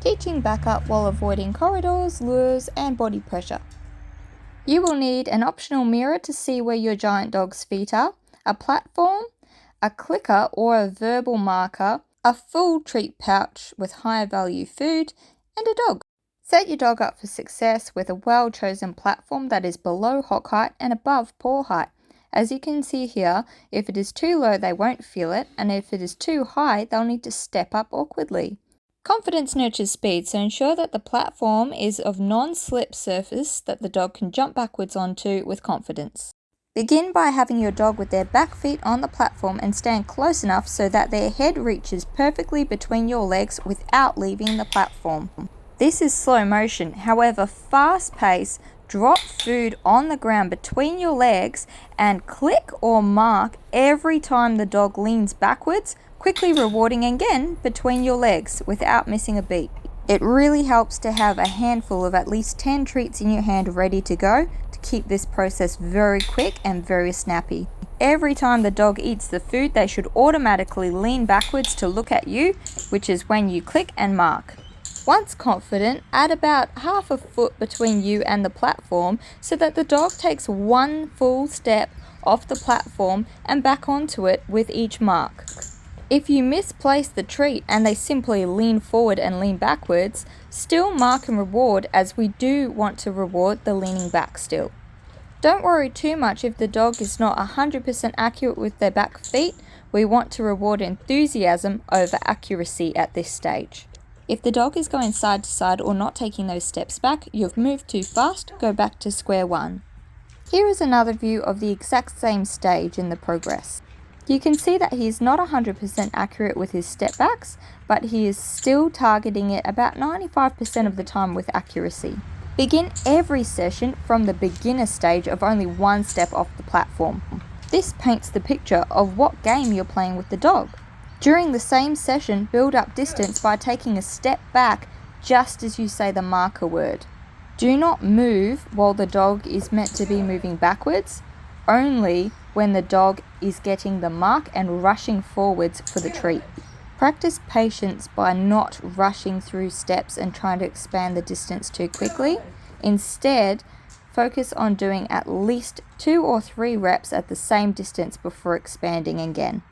teaching backup while avoiding corridors, lures and body pressure. You will need an optional mirror to see where your giant dog's feet are, a platform, a clicker or a verbal marker, a full treat pouch with higher value food, and a dog. Set your dog up for success with a well-chosen platform that is below hock height and above paw height. As you can see here, if it is too low they won't feel it, and if it is too high they'll need to step up awkwardly. Confidence nurtures speed, so ensure that the platform is of non-slip surface that the dog can jump backwards onto with confidence. Begin by having your dog with their back feet on the platform and stand close enough so that their head reaches perfectly between your legs without leaving the platform. This is slow motion, however fast pace, drop food on the ground between your legs and click or mark every time the dog leans backwards, quickly rewarding again between your legs without missing a beat. It really helps to have a handful of at least 10 treats in your hand ready to go to keep this process very quick and very snappy. Every time the dog eats the food, they should automatically lean backwards to look at you, which is when you click and mark. Once confident, add about half a foot between you and the platform so that the dog takes one full step off the platform and back onto it with each mark. If you misplace the treat and they simply lean forward and lean backwards, still mark and reward, as we do want to reward the leaning back still. Don't worry too much if the dog is not 100% accurate with their back feet. We want to reward enthusiasm over accuracy at this stage. If the dog is going side to side or not taking those steps back, you've moved too fast, go back to square one. Here is another view of the exact same stage in the progress. You can see that he is not 100% accurate with his step backs, but he is still targeting it about 95% of the time with accuracy. Begin every session from the beginner stage of only one step off the platform. This paints the picture of what game you're playing with the dog. During the same session, build up distance by taking a step back just as you say the marker word. Do not move while the dog is meant to be moving backwards, only when the dog is getting the mark and rushing forwards for the treat. Practice patience by not rushing through steps and trying to expand the distance too quickly. Instead, focus on doing at least 2 or 3 reps at the same distance before expanding again.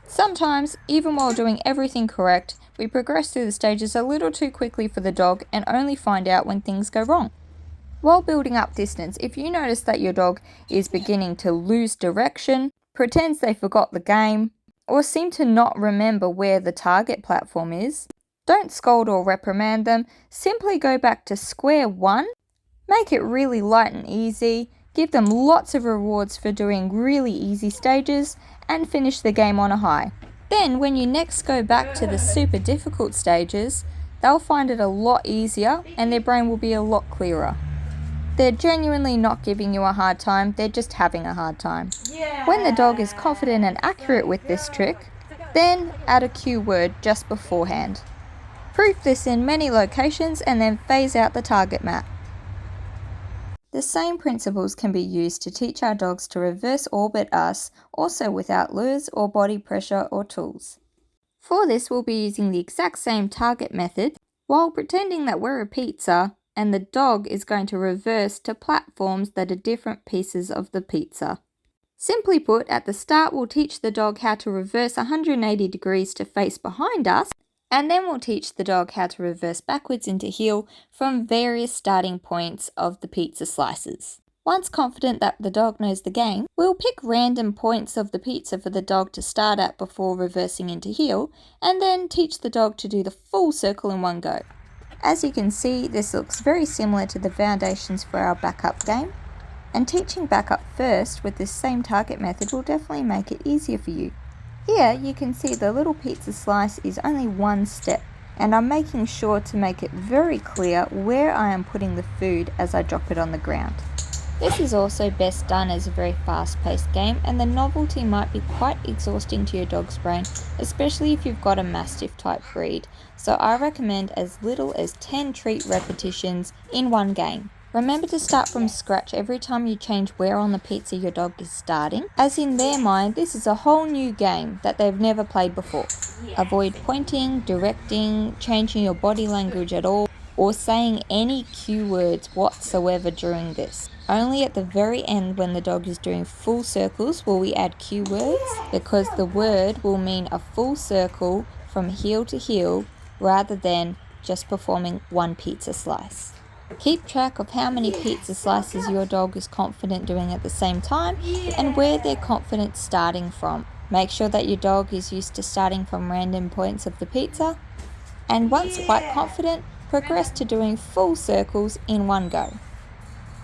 Sometimes, even while doing everything correct, we progress through the stages a little too quickly for the dog and only find out when things go wrong. While building up distance, if you notice that your dog is beginning to lose direction, pretends they forgot the game, or seem to not remember where the target platform is, don't scold or reprimand them, simply go back to square one, make it really light and easy, give them lots of rewards for doing really easy stages, and finish the game on a high. Then when you next go back to the super difficult stages, they'll find it a lot easier and their brain will be a lot clearer. They're genuinely not giving you a hard time, they're just having a hard time. When the dog is confident and accurate with this trick, then add a cue word just beforehand. Proof this in many locations and then phase out the target map. The same principles can be used to teach our dogs to reverse orbit us, also without lures or body pressure or tools. For this, we'll be using the exact same target method while pretending that we're a pizza and the dog is going to reverse to platforms that are different pieces of the pizza. Simply put, at the start we'll teach the dog how to reverse 180 degrees to face behind us, and then we'll teach the dog how to reverse backwards into heel from various starting points of the pizza slices. Once confident that the dog knows the game, we'll pick random points of the pizza for the dog to start at before reversing into heel, and then teach the dog to do the full circle in one go. As you can see, this looks very similar to the foundations for our backup game, and teaching backup first with this same target method will definitely make it easier for you. Here you can see the little pizza slice is only one step, and I'm making sure to make it very clear where I am putting the food as I drop it on the ground. This is also best done as a very fast-paced game, and the novelty might be quite exhausting to your dog's brain, especially if you've got a Mastiff type breed, so I recommend as little as 10 treat repetitions in one game. Remember to start from scratch every time you change where on the pizza your dog is starting, as in their mind this is a whole new game that they've never played before. Avoid pointing, directing, changing your body language at all, or saying any cue words whatsoever during this. Only at the very end when the dog is doing full circles will we add cue words, because the word will mean a full circle from heel to heel rather than just performing one pizza slice. Keep track of how many pizza slices your dog is confident doing at the same time and where they're confident starting from. Make sure that your dog is used to starting from random points of the pizza, and once quite confident, progress to doing full circles in one go.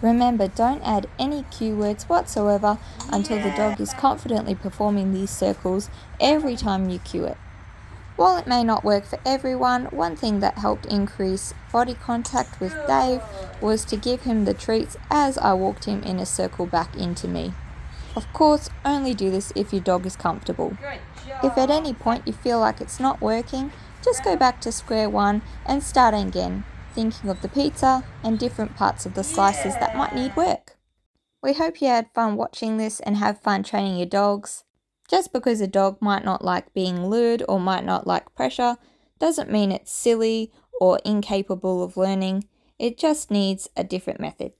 Remember, don't add any cue words whatsoever until the dog is confidently performing these circles every time you cue it. While it may not work for everyone, one thing that helped increase body contact with Dave was to give him the treats as I walked him in a circle back into me. Of course, only do this if your dog is comfortable. If at any point you feel like it's not working, just go back to square one and start again, thinking of the pizza and different parts of the slices that might need work. We hope you had fun watching this and have fun training your dogs. Just because a dog might not like being lured or might not like pressure doesn't mean it's silly or incapable of learning. It just needs a different method.